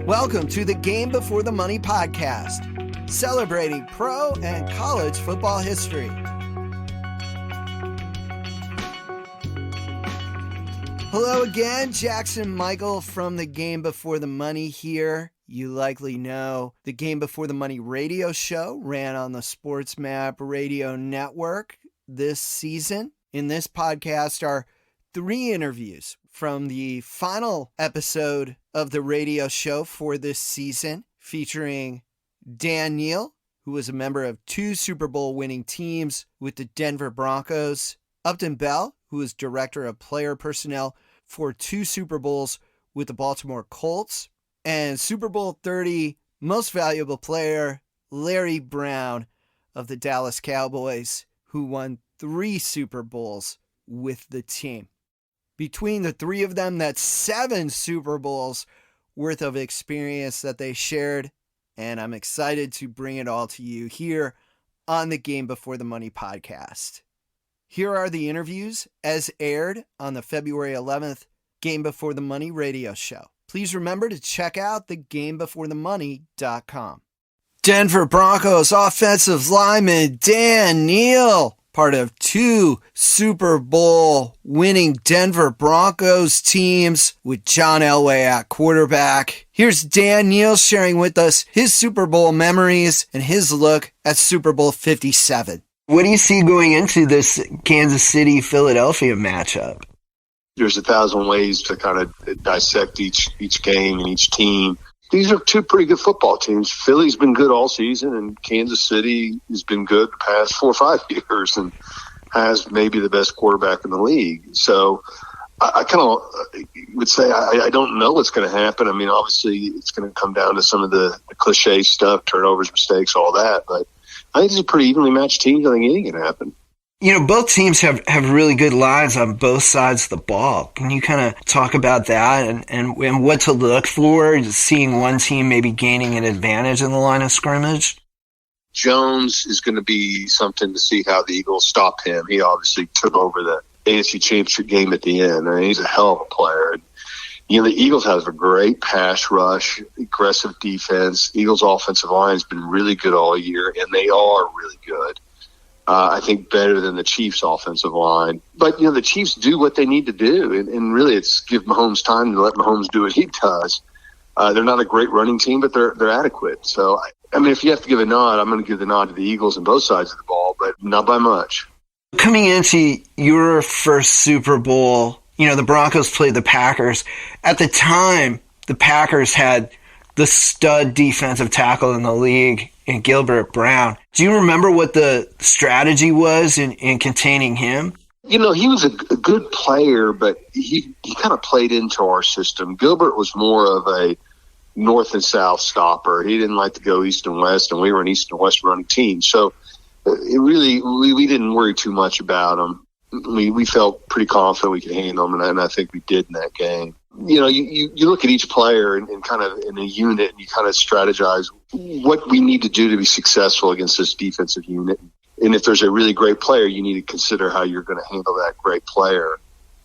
Welcome to the Game Before the Money podcast, celebrating pro and college football history. Hello again, Jackson Michael from the Game Before the Money here. You likely know the Game Before the Money radio show ran on the Sports Map Radio Network this season. In this podcast are 3 interviews from the final episode of the radio show for this season, featuring Dan Neal, who was a member of 2 Super Bowl winning teams with the Denver Broncos, Upton Bell, who was director of player personnel for 2 Super Bowls with the Baltimore Colts, and Super Bowl 30 most valuable player, Larry Brown of the Dallas Cowboys, who won 3 Super Bowls with the team. Between the 3 of them, that's 7 Super Bowls worth of experience that they shared, and I'm excited to bring it all to you here on the Game Before the Money podcast. Here are the interviews as aired on the February 11th Game Before the Money radio show. Please remember to check out thegamebeforethemoney.com. Denver Broncos offensive lineman Dan Neal, part of 2 Super Bowl winning Denver Broncos teams with John Elway at quarterback. Here's Dan Neal sharing with us his Super Bowl memories and his look at Super Bowl 57. What do you see going into this Kansas City-Philadelphia matchup? There's 1,000 ways to kind of dissect each game and each team. These are 2 pretty good football teams. Philly's been good all season, and Kansas City has been good the past 4 or 5 years and has maybe the best quarterback in the league. So I kind of would say I don't know what's going to happen. I mean, obviously it's going to come down to some of the cliche stuff, turnovers, mistakes, all that. But I think these are pretty evenly matched teams. I think anything can happen. You know, both teams have really good lines on both sides of the ball. Can you kind of talk about that and what to look for, seeing one team maybe gaining an advantage in the line of scrimmage? Jones is going to be something to see how the Eagles stop him. He obviously took over the AFC Championship game at the end. I mean, he's a hell of a player. And, you know, the Eagles have a great pass rush, aggressive defense. Eagles' offensive line has been really good all year, and they are really good. I think better than the Chiefs' offensive line. But, you know, the Chiefs do what they need to do, and really it's give Mahomes time to let Mahomes do what he does. They're not a great running team, but they're adequate. So, I mean, if you have to give a nod, I'm going to give the nod to the Eagles on both sides of the ball, but not by much. Coming into your first Super Bowl, you know, the Broncos played the Packers. At the time, the Packers had the stud defensive tackle in the league in Gilbert Brown. Do you remember what the strategy was in containing him? You know, he was a good player, but he kind of played into our system. Gilbert was more of a north and south stopper. He didn't like to go east and west, and we were an east and west running team. So it really, we didn't worry too much about him. We felt pretty confident we could handle him, and I think we did in that game. You know, you look at each player and kind of in a unit, and you kind of strategize what we need to do to be successful against this defensive unit. And if there's a really great player, you need to consider how you're going to handle that great player.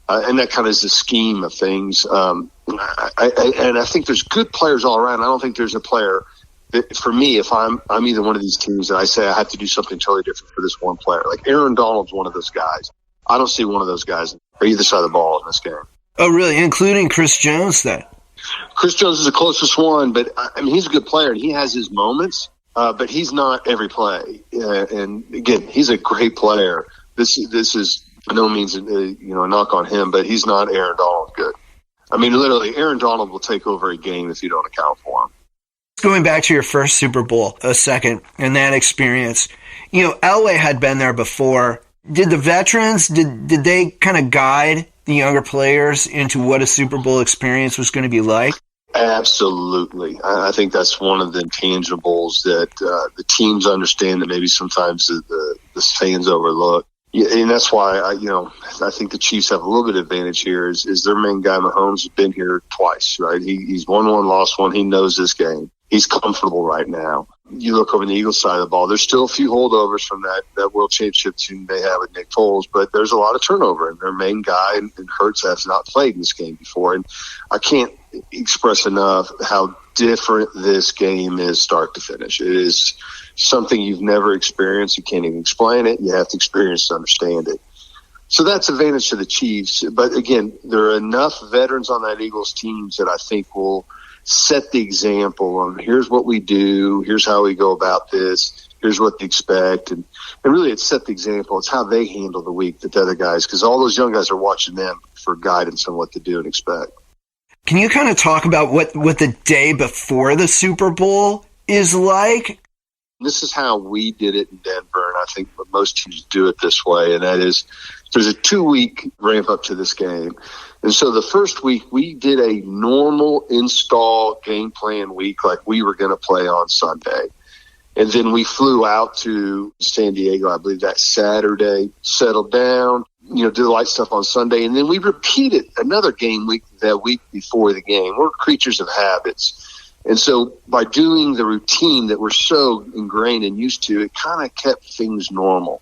And that kind of is the scheme of things. And I think there's good players all around. I don't think there's a player that, for me, if I'm either one of these teams and I say I have to do something totally different for this one player. Like Aaron Donald's one of those guys. I don't see one of those guys on either side of the ball in this game. Oh, really? Including Chris Jones then? Chris Jones is the closest one, but I mean, he's a good player and he has his moments, but he's not every play. And again, he's a great player. This is by no means a knock on him, but he's not Aaron Donald good. I mean, literally, Aaron Donald will take over a game if you don't account for him. Going back to your first Super Bowl a second and that experience, you know, Elway had been there before. Did the veterans, did they kind of guide the younger players into what a Super Bowl experience was going to be like? Absolutely. I think that's one of the intangibles that the teams understand that maybe sometimes the fans overlook. And that's why I think the Chiefs have a little bit of advantage here is their main guy, Mahomes, has been here twice, right? He's won one, lost one. He knows this game. He's comfortable right now. you look over the Eagles side of the ball, there's still a few holdovers from that World Championship team they have with Nick Foles, but there's a lot of turnover, and their main guy, and Hurts, has not played in this game before. And I can't express enough how different this game is start to finish. It is something you've never experienced. You can't even explain it. You have to experience to understand it. So that's advantage to the Chiefs. But again, there are enough veterans on that Eagles team that I think will set the example on here's what we do, here's how we go about this, here's what they expect. And really it's set the example. It's how they handle the week that the other guys, because all those young guys are watching them for guidance on what to do and expect. Can you kind of talk about what the day before the Super Bowl is like? This is how we did it in Denver, and I think most teams do it this way, and that is there's a 2-week ramp up to this game. And so the first week we did a normal install game plan week like we were going to play on Sunday. And then we flew out to San Diego, I believe that Saturday, settled down, did the light stuff on Sunday. And then we repeated another game week that week before the game. We're creatures of habits. And so by doing the routine that we're so ingrained and used to, it kind of kept things normal.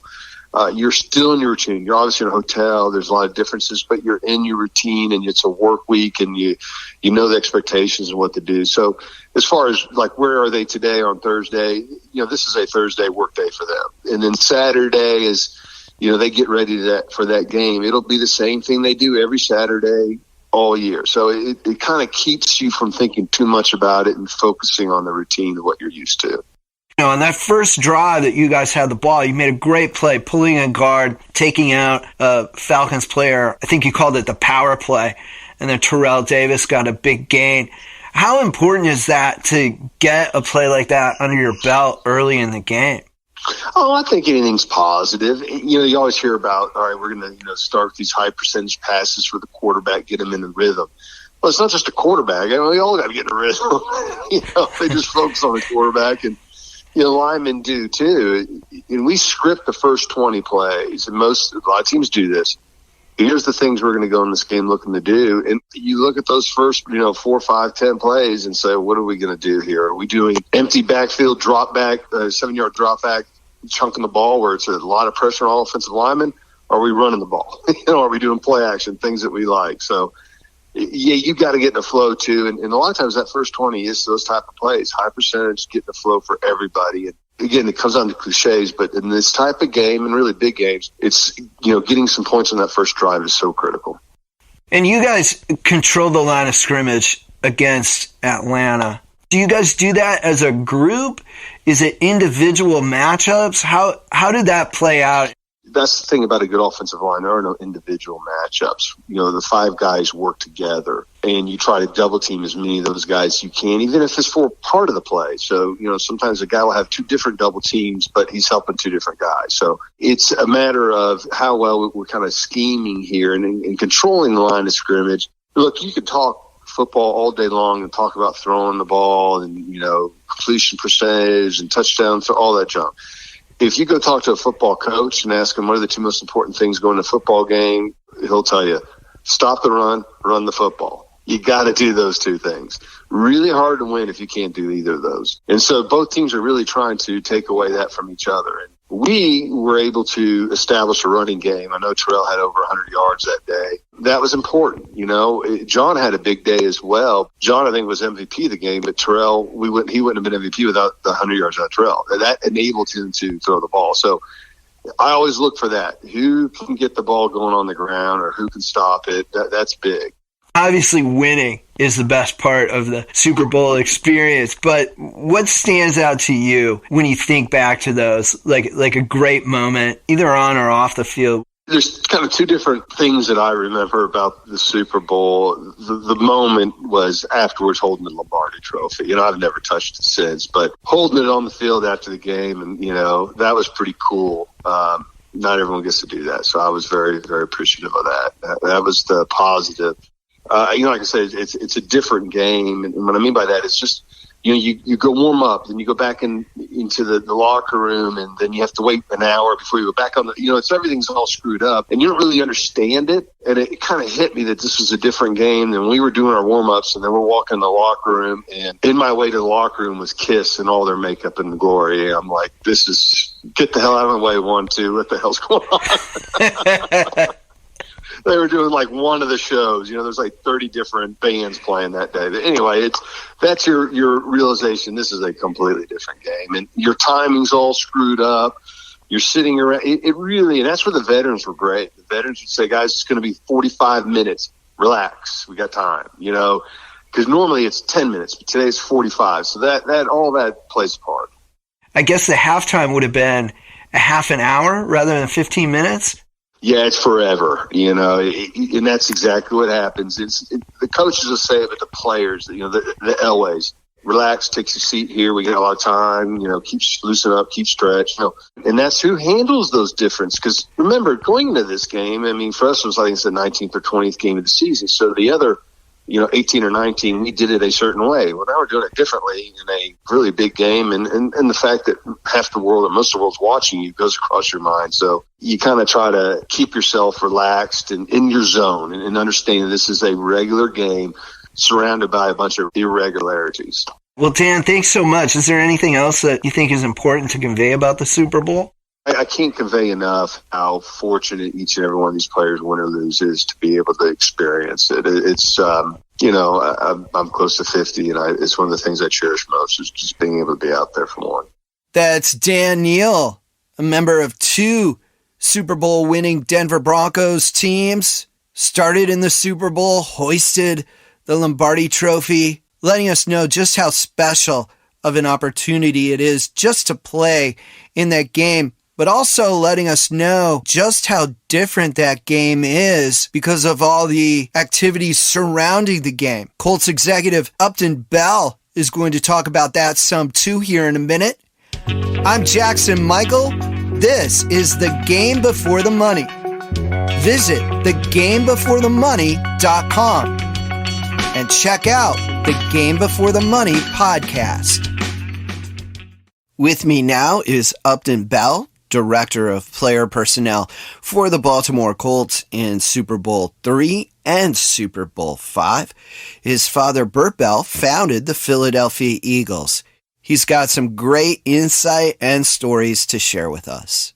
You're still in your routine. You're obviously in a hotel. There's a lot of differences, but you're in your routine, and it's a work week, and you know the expectations and what to do. So as far as like where are they today on Thursday, this is a Thursday work day for them. And then Saturday is, they get ready for that game. It'll be the same thing they do every Saturday all year. So it kind of keeps you from thinking too much about it and focusing on the routine of what you're used to. On that first drive that you guys had the ball, you made a great play, pulling a guard, taking out a Falcons player. I think you called it the power play. And then Terrell Davis got a big gain. How important is that to get a play like that under your belt early in the game? Oh, I think anything's positive. You always hear about, all right, we're going to start with these high percentage passes for the quarterback, get them in the rhythm. Well, it's not just a quarterback. We all got to get in a rhythm. They just focus on the quarterback, and linemen do too. And we script the first 20 plays, and a lot of teams do this. Here's the things we're going to go in this game looking to do. And you look at those first, 4, 5, 10 plays and say, what are we going to do here? Are we doing empty backfield drop back, 7-yard drop back, chunking the ball where it's a lot of pressure on offensive linemen? Or are we running the ball? Are we doing play action, things that we like? So, yeah, you got to get in the flow too. And a lot of times that first 20 is those type of plays, high percentage, get in the flow for everybody. And again, it comes down to cliches, but in this type of game and really big games, it's, getting some points on that first drive is so critical. And you guys control the line of scrimmage against Atlanta. Do you guys do that as a group? Is it individual matchups? How did that play out? That's the thing about a good offensive line. There are no individual matchups. The 5 guys work together, and you try to double team as many of those guys as you can, even if it's for part of the play. So, sometimes a guy will have 2 different double teams, but he's helping 2 different guys. So it's a matter of how well we're kind of scheming here and controlling the line of scrimmage. Look, you could talk football all day long and talk about throwing the ball and, completion percentage and touchdowns, all that junk. If you go talk to a football coach and ask him what are the 2 most important things going to a football game, he'll tell you, stop the run, run the football. You got to do those 2 things. Really hard to win if you can't do either of those. And so both teams are really trying to take away that from each other. And we were able to establish a running game. I know Terrell had over 100 yards that day. That was important. John had a big day as well. John, I think, was MVP of the game, but Terrell, he wouldn't have been MVP without the 100 yards out of Terrell. That enabled him to throw the ball. So I always look for that. Who can get the ball going on the ground or who can stop it? That's big. Obviously, winning is the best part of the Super Bowl experience, but what stands out to you when you think back to those, like a great moment, either on or off the field? There's kind of 2 different things that I remember about the Super Bowl. The moment was afterwards holding the Lombardi Trophy. I've never touched it since, but holding it on the field after the game, and, that was pretty cool. Not everyone gets to do that, so I was very, very appreciative of that. That was the positive. Like I said, it's a different game. And what I mean by that is just, you go warm up, then you go back into the locker room, and then you have to wait an hour before you go back on it's everything's all screwed up, and you don't really understand it. And it kind of hit me that this was a different game than we were doing our warm ups, and then we're walking in the locker room, and in my way to the locker room was Kiss and all their makeup and glory. I'm like, this is, get the hell out of my way, 1, 2, what the hell's going on? They were doing like one of the shows. There's like 30 different bands playing that day. But anyway, that's your realization. This is a completely different game, and your timing's all screwed up. You're sitting around. It really, and that's where the veterans were great. The veterans would say, "Guys, it's going to be 45 minutes. Relax, we got time." Because normally it's 10 minutes, but today it's 45. So that all that plays a part. I guess the halftime would have been a half an hour rather than 15 minutes. Yeah, it's forever, and that's exactly what happens. The coaches will say it, but the players, the Elways, relax, take your seat here. We got a lot of time, keep loosen up, keep stretch, and that's who handles those differences. Because remember, going into this game, for us it was, I think it's the 19th or 20th game of the season. So the other, 18 or 19, we did it a certain way. Well, now we're doing it differently in a really big game. And the fact that half the world or most of the world's watching you goes across your mind. So you kind of try to keep yourself relaxed and in your zone and understanding this is a regular game surrounded by a bunch of irregularities. Well, Dan, thanks so much. Is there anything else that you think is important to convey about the Super Bowl? I can't convey enough how fortunate each and every one of these players, win or lose, is to be able to experience it. It's, I'm close to 50, and it's one of the things I cherish most is just being able to be out there for one. That's Dan Neal, a member of 2 Super Bowl winning Denver Broncos teams, started in the Super Bowl, hoisted the Lombardi Trophy, letting us know just how special of an opportunity it is just to play in that game, but also letting us know just how different that game is because of all the activities surrounding the game. Colts executive Upton Bell is going to talk about that some too here in a minute. I'm Jackson Michael. This is The Game Before the Money. Visit thegamebeforethemoney.com and check out the Game Before the Money podcast. With me now is Upton Bell, Director of Player Personnel for the Baltimore Colts in Super Bowl III and Super Bowl V. His father, Burt Bell, founded the Philadelphia Eagles. He's got some great insight and stories to share with us.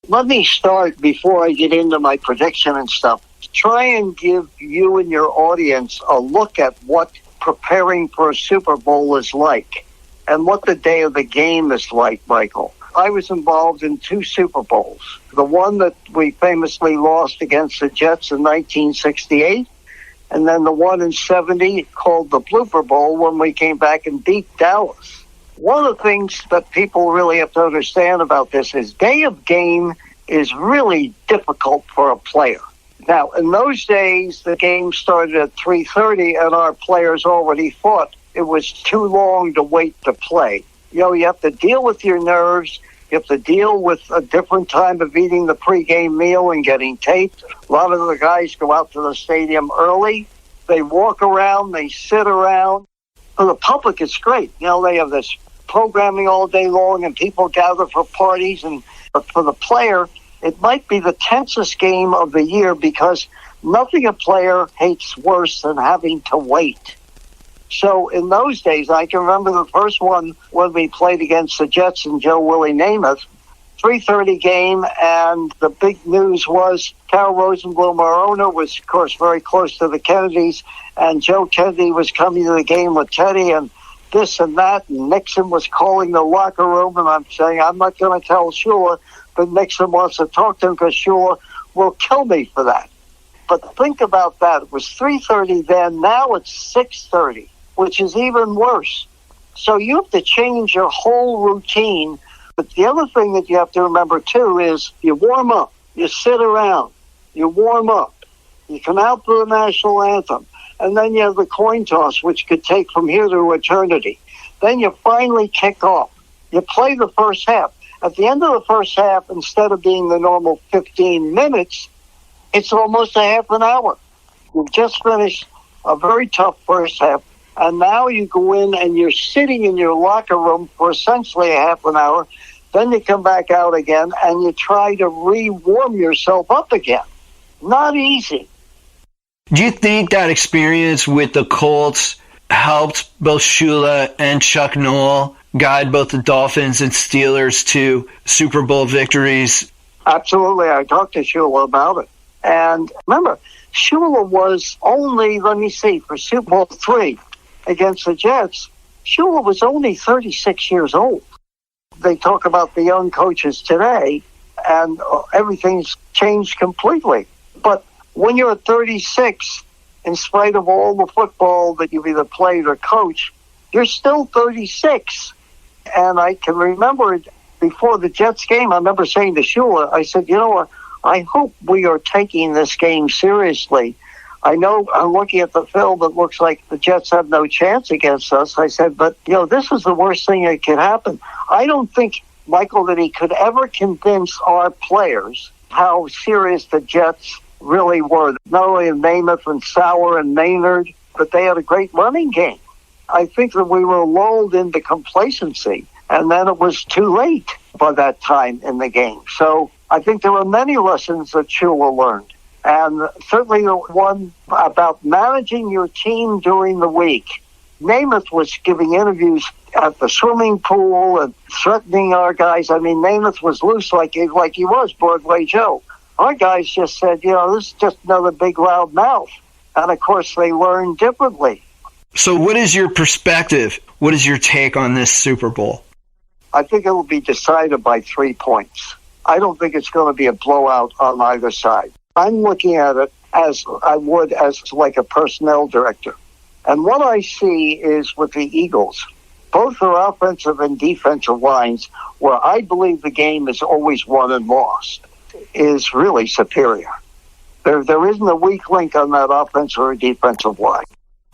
Let me start, before I get into my prediction and stuff, try and give you and your audience a look at what preparing for a Super Bowl is like and what the day of the game is like, Michael. I was involved in 2 Super Bowls. The one that we famously lost against the Jets in 1968, and then the one in 70 called the Blooper Bowl when we came back and beat Dallas. One of the things that people really have to understand about this is day of game is really difficult for a player. Now, in those days, the game started at 3:30, and our players already thought it was too long to wait to play. You have to deal with your nerves. You have to deal with a different time of eating the pregame meal and getting taped. A lot of the guys go out to the stadium early. They walk around. They sit around. For the public, it's great. They have this programming all day long, and people gather for parties. But for the player, it might be the tensest game of the year because nothing a player hates worse than having to wait. So in those days, I can remember the first one when we played against the Jets and Joe Willie Namath, 3:30 game, and the big news was Carol Rosenblum, our owner, was, of course, very close to the Kennedys, and Joe Kennedy was coming to the game with Teddy, and this and that, and Nixon was calling the locker room, and I'm saying, I'm not going to tell Shula, but Nixon wants to talk to him because Shula will kill me for that. But think about that. It was 3:30 then. Now it's 6:30, which is even worse. So you have to change your whole routine. But the other thing that you have to remember, too, is you warm up. You sit around. You warm up. You come out to the national anthem. And then you have the coin toss, which could take from here to eternity. Then you finally kick off. You play the first half. At the end of the first half, instead of being the normal 15 minutes, it's almost a half an hour. You've just finished a very tough first half, and now you go in and you're sitting in your locker room for essentially a half an hour. Then you come back out again, and you try to re-warm yourself up again. Not easy. Do you think that experience with the Colts helped both Shula and Chuck Noll guide both the Dolphins and Steelers to Super Bowl victories? Absolutely. I talked to Shula about it. And remember, Shula was only, for Super Bowl III against the Jets, Shula was only 36 years old. They talk about the young coaches today, and everything's changed completely. But when you're at 36, in spite of all the football that you've either played or coached, you're still 36. And I can remember it before the Jets game. I remember saying to Shula, I said, I hope we are taking this game seriously. I know I'm looking at the film, it looks like the Jets have no chance against us. I said, but, this is the worst thing that could happen. I don't think, Michael, that he could ever convince our players how serious the Jets really were. Not only in Namath and Sauer and Maynard, but they had a great running game. I think that we were lulled into complacency, and then it was too late by that time in the game. So I think there were many lessons that Shula learned. And certainly the one about managing your team during the week. Namath was giving interviews at the swimming pool and threatening our guys. I mean, Namath was loose like he was Broadway Joe. Our guys just said, this is just another big loud mouth. And, of course, they learned differently. So what is your perspective? What is your take on this Super Bowl? I think it will be decided by 3 points. I don't think it's going to be a blowout on either side. I'm looking at it as I would as like a personnel director. And what I see is with the Eagles, both their offensive and defensive lines, where I believe the game is always won and lost, is really superior. There isn't a weak link on that offensive or defensive line.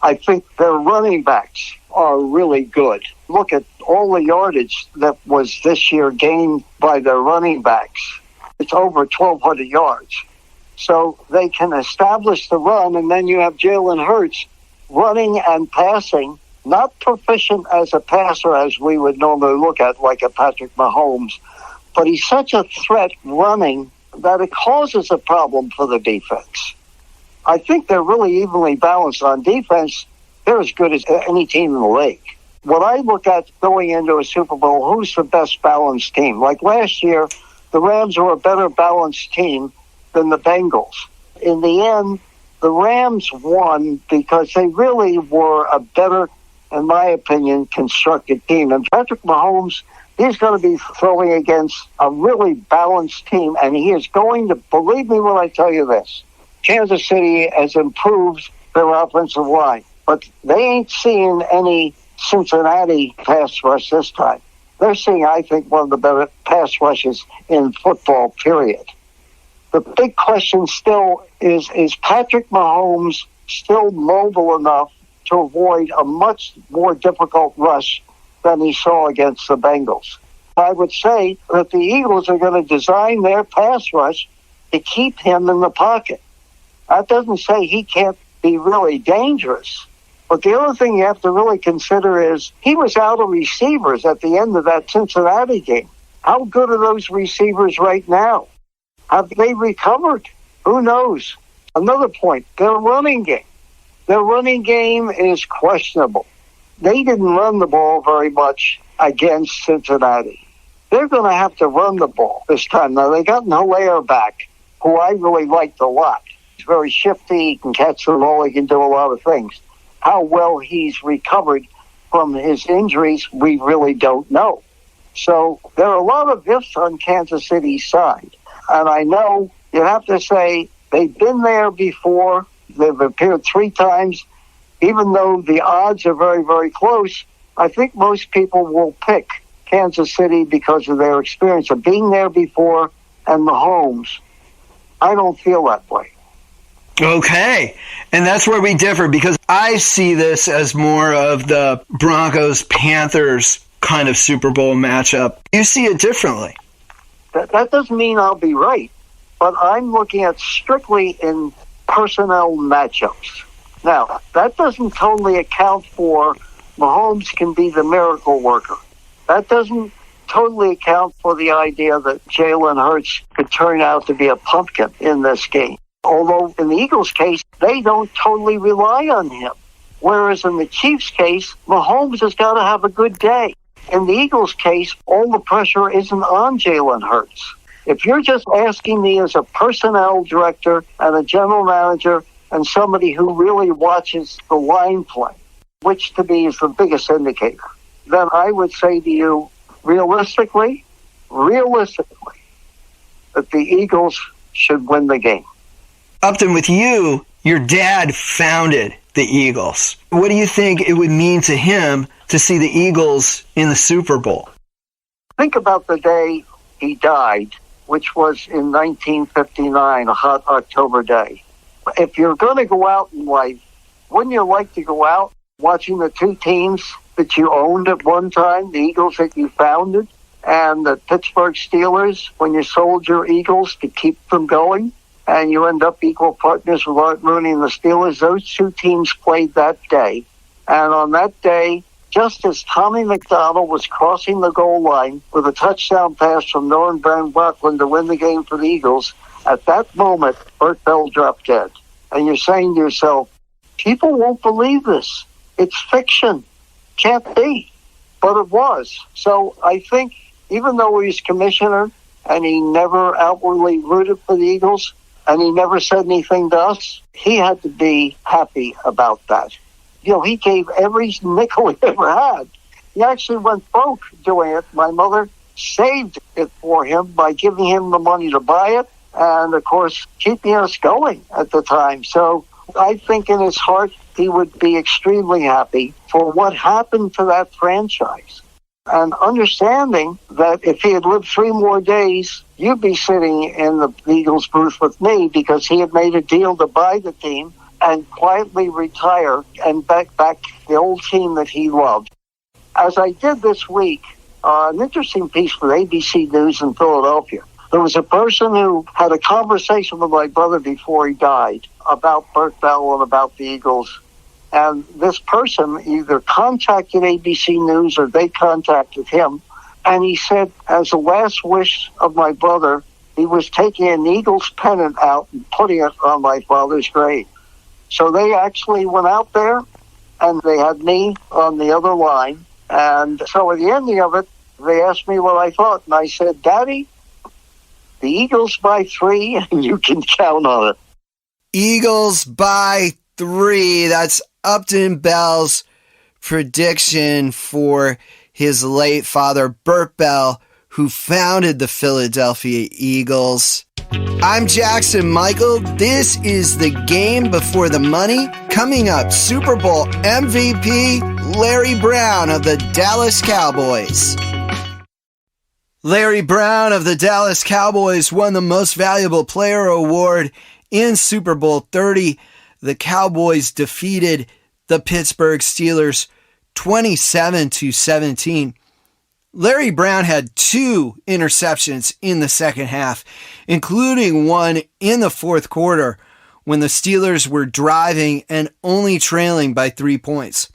I think their running backs are really good. Look at all the yardage that was this year gained by their running backs. It's over 1,200 yards. So they can establish the run, and then you have Jalen Hurts running and passing, not proficient as a passer as we would normally look at, like a Patrick Mahomes, but he's such a threat running that it causes a problem for the defense. I think they're really evenly balanced on defense. They're as good as any team in the league. When I look at going into a Super Bowl, who's the best balanced team? Like last year, the Rams were a better balanced team than the Bengals. In the end, the Rams won because they really were a better, in my opinion, constructed team. And Patrick Mahomes, he's going to be throwing against a really balanced team, and he is going to, believe me when I tell you this, Kansas City has improved their offensive line, but they ain't seeing any Cincinnati pass rush this time. They're seeing, I think, one of the better pass rushes in football, period. The big question still is Patrick Mahomes still mobile enough to avoid a much more difficult rush than he saw against the Bengals? I would say that the Eagles are going to design their pass rush to keep him in the pocket. That doesn't say he can't be really dangerous. But the other thing you have to really consider is he was out of receivers at the end of that Cincinnati game. How good are those receivers right now? Have they recovered? Who knows? Another point, their running game. Their running game is questionable. They didn't run the ball very much against Cincinnati. They're going to have to run the ball this time. Now, they got Hilaire back, who I really liked a lot. He's very shifty. He can catch the ball. He can do a lot of things. How well he's recovered from his injuries, we really don't know. So there are a lot of ifs on Kansas City's side. And I know you have to say they've been there before. They've appeared 3 times. Even though the odds are very, very close, I think most people will pick Kansas City because of their experience of being there before and Mahomes. I don't feel that way. Okay. And that's where we differ, because I see this as more of the Broncos-Panthers kind of Super Bowl matchup. You see it differently. That doesn't mean I'll be right, but I'm looking at strictly in personnel matchups. Now, that doesn't totally account for Mahomes can be the miracle worker. That doesn't totally account for the idea that Jalen Hurts could turn out to be a pumpkin in this game. Although in the Eagles' case, they don't totally rely on him. Whereas in the Chiefs' case, Mahomes has got to have a good day. In the Eagles' case, all the pressure isn't on Jalen Hurts. If you're just asking me as a personnel director and a general manager and somebody who really watches the line play, which to me is the biggest indicator, then I would say to you, realistically, that the Eagles should win the game. Upton, with you, your dad founded the Eagles. What do you think it would mean to him to see the Eagles in the Super Bowl? Think about the day he died, which was in 1959, a hot October day. If you're going to go out in life, wouldn't you like to go out watching the two teams that you owned at one time, the Eagles that you founded, and the Pittsburgh Steelers, when you sold your Eagles to keep them going, and you end up equal partners with Art Rooney and the Steelers? Those two teams played that day. And on that day, just as Tommy McDonald was crossing the goal line with a touchdown pass from Norman Van Brocklin to win the game for the Eagles, at that moment, Burt Bell dropped dead. And you're saying to yourself, people won't believe this. It's fiction. Can't be. But it was. So I think even though he's commissioner and he never outwardly rooted for the Eagles and he never said anything to us, he had to be happy about that. You know, he gave every nickel he ever had. He actually went broke doing it. My mother saved it for him by giving him the money to buy it and, of course, keeping us going at the time. So I think in his heart he would be extremely happy for what happened to that franchise. And understanding that if he had lived 3 more days, you'd be sitting in the Eagles booth with me because he had made a deal to buy the team and quietly retire and back the old team that he loved. As I did this week, an interesting piece for ABC News in Philadelphia. There was a person who had a conversation with my brother before he died about Burt Bell and about the Eagles. And this person either contacted ABC News or they contacted him. And he said, as a last wish of my brother, he was taking an Eagles pennant out and putting it on my father's grave. So they actually went out there and they had me on the other line. And so at the ending of it, they asked me what I thought. And I said, Daddy, the Eagles by 3 and you can count on it. Eagles by 3. That's Upton Bell's prediction for his late father, Burt Bell, who founded the Philadelphia Eagles. I'm Jackson Michael. This is the Game Before the Money. Coming up, Super Bowl MVP Larry Brown of the Dallas Cowboys. Larry Brown of the Dallas Cowboys won the Most Valuable Player award in Super Bowl 30. The Cowboys defeated the Pittsburgh Steelers 27-17. Larry Brown had 2 interceptions in the second half, including one in the fourth quarter when the Steelers were driving and only trailing by 3 points.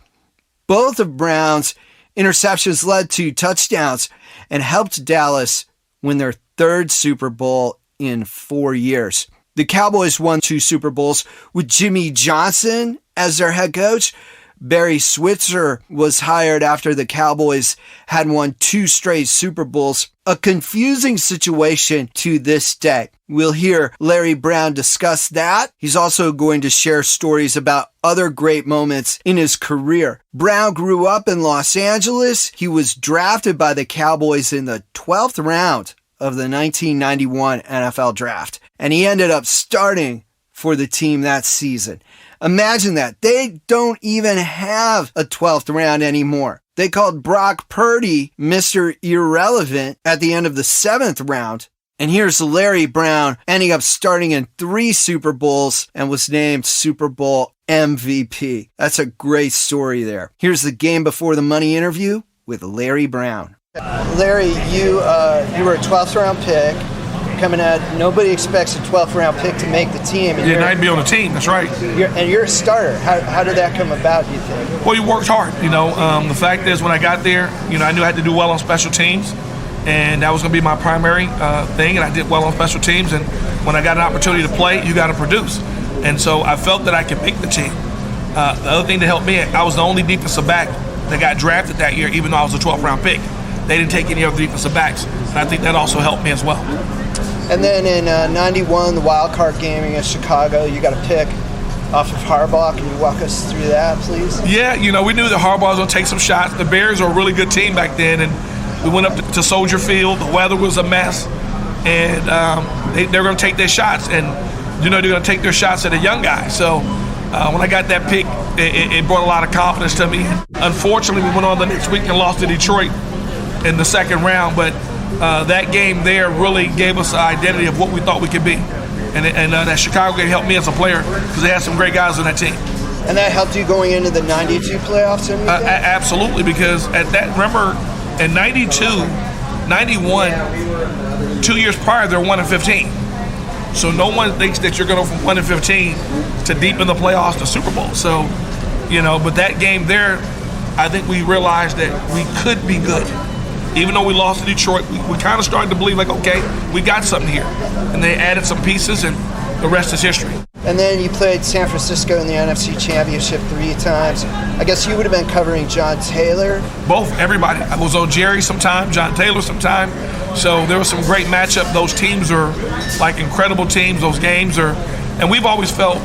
Both of Brown's interceptions led to touchdowns and helped Dallas win their 3rd Super Bowl in 4 years. The Cowboys won 2 Super Bowls with Jimmy Johnson as their head coach. Barry Switzer was hired after the Cowboys had won 2 straight Super Bowls. A confusing situation to this day. We'll hear Larry Brown discuss that. He's also going to share stories about other great moments in his career. Brown grew up in Los Angeles. He was drafted by the Cowboys in the 12th round of the 1991 NFL Draft, and he ended up starting for the team that season. Imagine that. They don't even have a 12th round anymore. They called Brock Purdy Mr. Irrelevant at the end of the 7th round. And here's Larry Brown ending up starting in 3 Super Bowls and was named Super Bowl MVP. That's a great story there. Here's the Game Before the Money interview with Larry Brown. Larry, you were a 12th round pick. coming out. Nobody expects a 12th round pick to make the team. And Yeah, not be on the team. That's right. You're a starter. How did that come about, do you think? Well, you worked hard. The fact is, when I got there, I knew I had to do well on special teams, and that was going to be my primary thing, and I did well on special teams. And when I got an opportunity to play, you got to produce. And so I felt that I could make the team. The other thing that helped me, I was the only defensive back that got drafted that year, even though I was a 12th round pick. They didn't take any other defensive backs, and I think that also helped me as well. And then in 91, the wild card game against Chicago, you got a pick off of Harbaugh. Can you walk us through that, please? Yeah, we knew that Harbaugh was going to take some shots. The Bears were a really good team back then, and we went up to Soldier Field. The weather was a mess, and they were going to take their shots, and they're going to take their shots at a young guy. So when I got that pick, it brought a lot of confidence to me. Unfortunately, we went on the next week and lost to Detroit in the second round, but that game there really gave us an identity of what we thought we could be. And that Chicago game helped me as a player because they had some great guys on that team. And that helped you going into the 92 playoffs? Absolutely, because at that, remember, in 92, 91, 2 years prior, they're 1-15. So no one thinks that you're going to go from 1-15 to deep in the playoffs to Super Bowl. So, but that game there, I think we realized that we could be good. Even though we lost to Detroit, we kind of started to believe, okay, we got something here. And they added some pieces, and the rest is history. And then you played San Francisco in the NFC Championship 3 times. I guess you would have been covering John Taylor. Both, everybody. I was on Jerry sometime, John Taylor sometime. So there was some great matchup. Those teams are incredible teams. Those games are, and we've always felt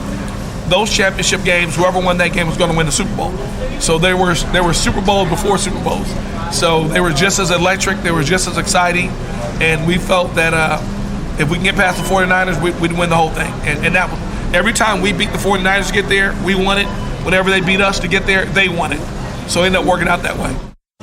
those championship games, whoever won that game was going to win the Super Bowl. So there were Super Bowls before Super Bowls. So they were just as electric, they were just as exciting, and we felt that if we can get past the 49ers, we'd win the whole thing. And that was, every time we beat the 49ers to get there, we won it. Whenever they beat us to get there, they won it. So it ended up working out that way.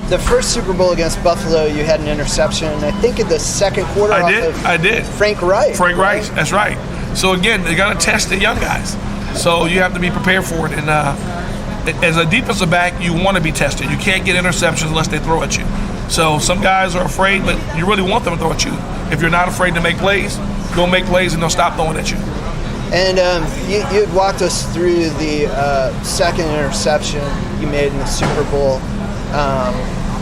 The first Super Bowl against Buffalo, you had an interception, I think in the second quarter. I did. Frank Reich. Frank Reich, that's right. So again, they're going to test the young guys. So you have to be prepared for it. And as a defensive back, you want to be tested. You can't get interceptions unless they throw at you. So some guys are afraid, but you really want them to throw at you. If you're not afraid to make plays, go make plays and they'll stop throwing at you. And you had walked us through the second interception you made in the Super Bowl.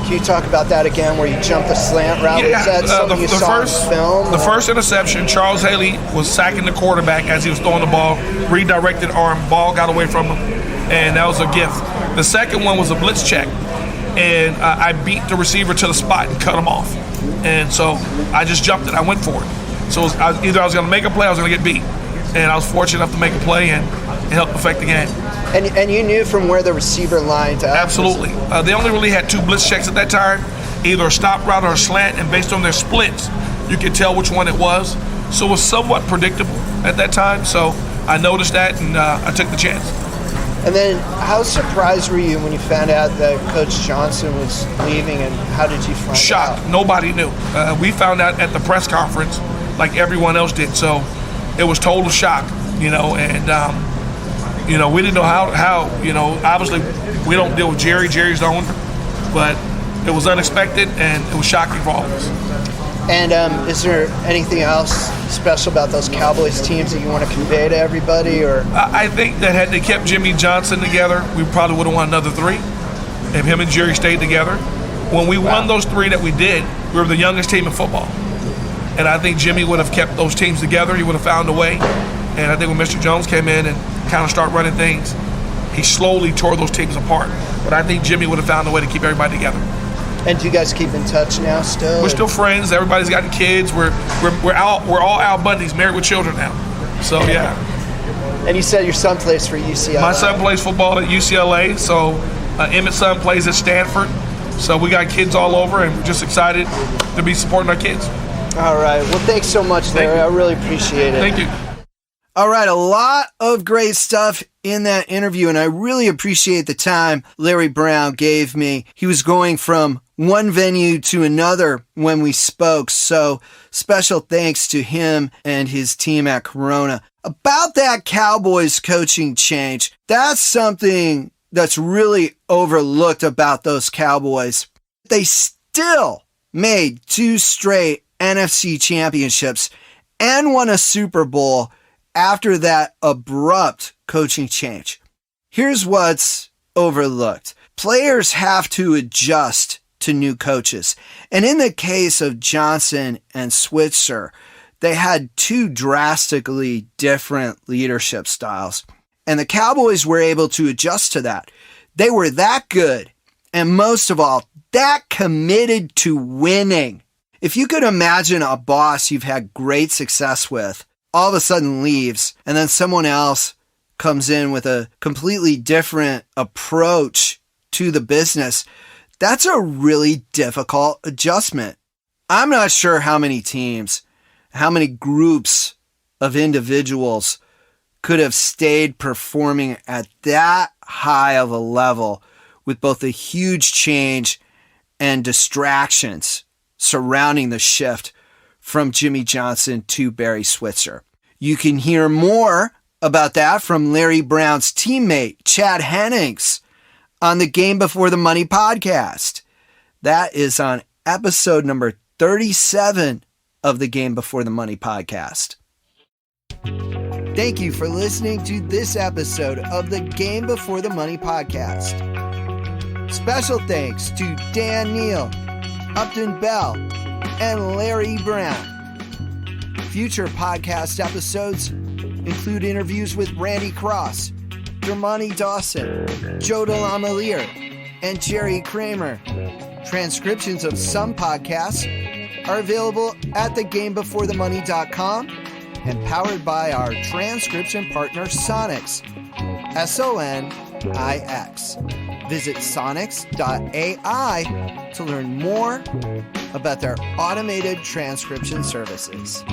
Can you talk about that again, where you jumped the slant route? Yeah, was that something you saw in film? The first interception, Charles Haley was sacking the quarterback as he was throwing the ball, redirected arm, ball got away from him, and that was a gift. The second one was a blitz check, and I beat the receiver to the spot and cut him off. And so I just jumped it. I went for it. So either I was going to make a play or I was going to get beat. And I was fortunate enough to make a play and it helped affect the game. And you knew from where the receiver lined up? Absolutely. They only really had 2 blitz checks at that time, either a stop route or a slant, and based on their splits, you could tell which one it was. So it was somewhat predictable at that time. So I noticed that, and I took the chance. And then how surprised were you when you found out that Coach Johnson was leaving, and how did you find out? Shocked. Nobody knew. We found out at the press conference like everyone else did. So it was total shock, and we didn't know how, obviously we don't deal with Jerry. Jerry's the owner, but it was unexpected and it was shocking for all of us. And is there anything else special about those Cowboys teams that you want to convey to everybody? Or I think that had they kept Jimmy Johnson together, we probably would have won another 3 if him and Jerry stayed together. When we won those 3 that we did, we were the youngest team in football. And I think Jimmy would have kept those teams together. He would have found a way. And I think when Mr. Jones came in and kind of started running things, he slowly tore those teams apart. But I think Jimmy would have found a way to keep everybody together. And do you guys keep in touch now still? We're still friends. Everybody's gotten kids. We're all Al Bundys, married with children now. So, yeah. And you said your son plays for UCLA. My son plays football at UCLA. So Emmett's son plays at Stanford. So we got kids all over, and we're just excited to be supporting our kids. All right. Well, thanks so much, Larry. I really appreciate it. Thank you. All right. A lot of great stuff in that interview, and I really appreciate the time Larry Brown gave me. He was going from one venue to another when we spoke, so special thanks to him and his team at Corona. About that Cowboys coaching change, that's something that's really overlooked about those Cowboys. They still made 2 straight NFC championships, and won a Super Bowl after that abrupt coaching change. Here's what's overlooked. Players have to adjust to new coaches. And in the case of Johnson and Switzer, they had two drastically different leadership styles. And the Cowboys were able to adjust to that. They were that good, and most of all, that committed to winning. If you could imagine a boss you've had great success with all of a sudden leaves, and then someone else comes in with a completely different approach to the business, that's a really difficult adjustment. I'm not sure how many teams, how many groups of individuals could have stayed performing at that high of a level with both a huge change and distractions surrounding the shift from Jimmy Johnson to Barry Switzer. You can hear more about that from Larry Brown's teammate, Chad Hennings, on the Game Before the Money podcast. That is on episode number 37 of the Game Before the Money podcast. Thank you for listening to this episode of the Game Before the Money podcast. Special thanks to Dan Neal, Upton Bell, and Larry Brown. Future podcast episodes include interviews with Randy Cross, Dermani Dawson, Joe DeLamiere, and Jerry Kramer. Transcriptions of some podcasts are available at thegamebeforethemoney.com and powered by our transcription partner Sonix, S-O-N-I-X. Visit sonix.ai to learn more about their automated transcription services.